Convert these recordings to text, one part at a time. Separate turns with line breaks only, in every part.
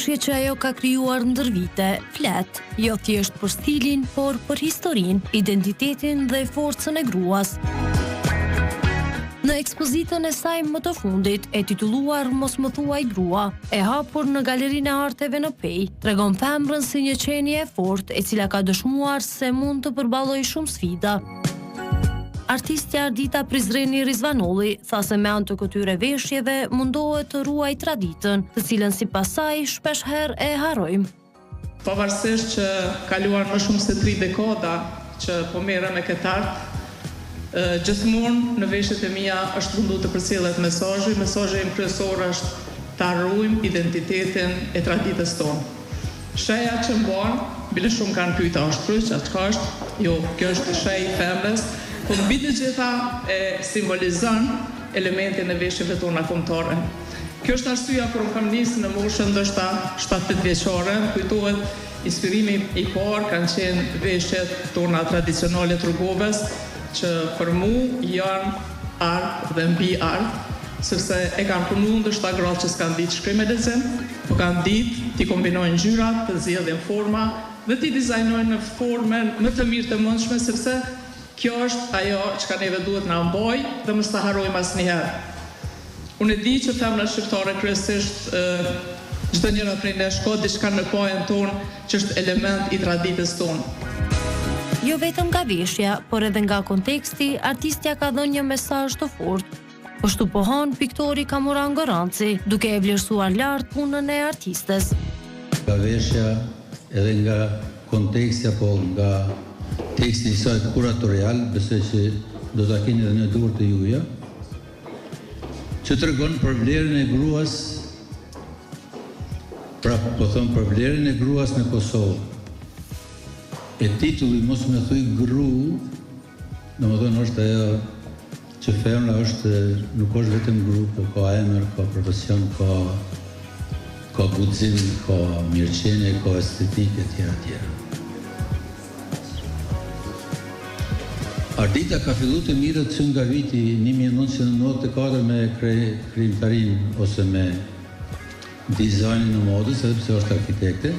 veshje që ajo ka krijuar ndër vite, flet, jo thjesht për stilin, por për historinë, identitetin dhe forcën e gruas. Në ekspozitën e saj më të fundit, e titulluar Mos më thuaj grua, e hapur në Galerinë e Arteve në Pej, tregon femrën si një qenie e fortë e cila ka dëshmuar se mund të përballojë shumë sfida. Artistja Ardita Prizreni Rizvanolli tha se me anë të këtyre veshjeve mundohet të ruajë traditën, të cilën sipas saj shpesh herë e harrojmë.
Pavarësisht që kaluar më shumë se 3 dekada që po merrem me këtë art, gjithmonë në veshjet e mia është mundu të përcjellet mesazhi im kryesor është të harrojmë identitetin e traditës tonë. Sheja që mban, bile shumë kanë pyeta është kryq, atë çka është? Jo, kjo është shej i femrës, por mbi të gjitha e simbolizon elementin e veshjeve tona kombëtare. Kjo është arsyeja kur kam nisë në moshën ndoshta 7-8 vjeçare, kujtohet inspirimi i parë kanë qenë veshjet tona tradicionale të rrugovës, që për mu janë art dhe mbi art, sepse e kanë punu ndoshta gratë që s'kan ditë shkrim e lexim, por kanë ditë t'i kombinojnë ngjyrat, të zgjedhin forma dhe t'i dizajnojnë në formën më të mirë të mundshme, sepse kjo është ajo që neve duhet na mbaj dhe mos ta harrojmë asnjëherë. Unë e di që femra shqiptare kryesisht çdo njëra prej nesh ka diçka në pajën tonë që është element i traditës tonë.
Jo vetëm nga veshja, por edhe nga konteksti, artistja ka dhënë një mesazh të fortë. Kështu pohon piktori Kamuran Goranci, duke e vlerësuar lart punën e artistes.
Nga veshja edhe nga konteksti apo nga teksti i saj kuratorial, besoj që do ta keni edhe në dorë të juja, që tregon për vlerën e gruas, pra po them për vlerën e gruas në Kosovë. E titulli Mos më thuaj gru, domethënë është ajo që femra është, nuk është vetëm gru, por ka emër, ka profesion, ka guxim, ka mirëqenie, ka estetikë etj. Ardita ka filluar të mirët që nga viti 1994 me krijimtarinë ose me dizajnin e modës, edhe pse është arkitekte,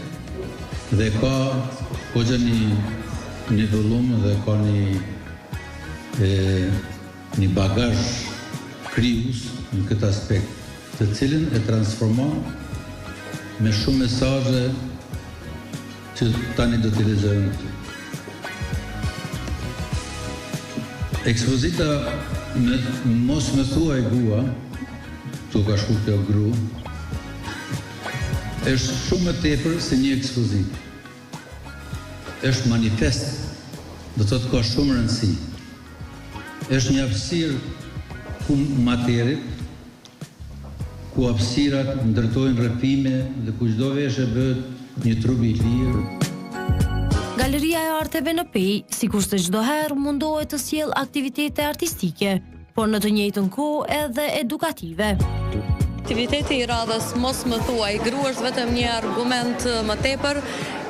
dhe ka goxha një vullum dhe ka një bagazh krijues në këtë aspekt, të cilin e transformon me shumë mesazhe që tani do t'i lexojmë këtu. Ekspozita Mos më thuaj grua, tu ka shku kjo gru, është shumë më tepër se një ekspozitë. Është manifest, do të thotë ka shumë rëndësi. Është një hapësirë ku materit, ku hapësirat ndërtojnë rrëfime dhe ku çdo veshje bëhet një trup i lirë.
Galeria e Arteve në Pej, sikurse çdo herë mundohet të sjellë aktivitete artistike, por në të njëjtën kohë edhe edukative.
Aktiviteti i radhës Mos më thuaj gru është vetëm një argument më tepër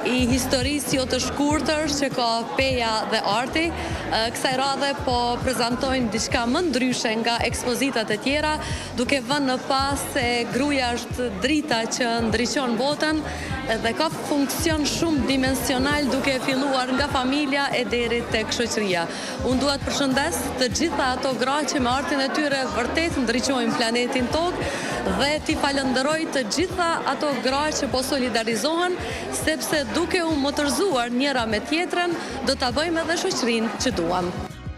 i historisë jo të shkurtër që ka Peja dhe arti. Kësaj radhe po prezantojnë diçka më ndryshe nga ekspozitat e tjera, duke vënë në pas se gruaja është drita që ndriçon botën dhe ka funksion shumë dimensional, duke filluar nga familja e deri tek shoqëria. Unë dua të përshëndes të gjitha ato gra që me artin e tyre vërtet ndriçojnë planetin Tokë dhe t'i falenderoj të gjitha ato gra që po solidarizohen, sepse duke u motorzuar njëra me tjetrën, do ta bëjmë edhe shoqërinë që duam.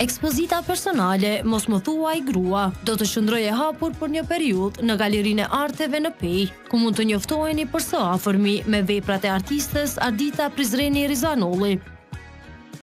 Ekspozita personale Mos më thuaj grua do të qëndrojë e hapur për një periudhë në Galerinë e Arteve në Pej, ku mund të njoftoheni për së afërmi me veprat e artistes Ardita Prizreni Rizvanolli.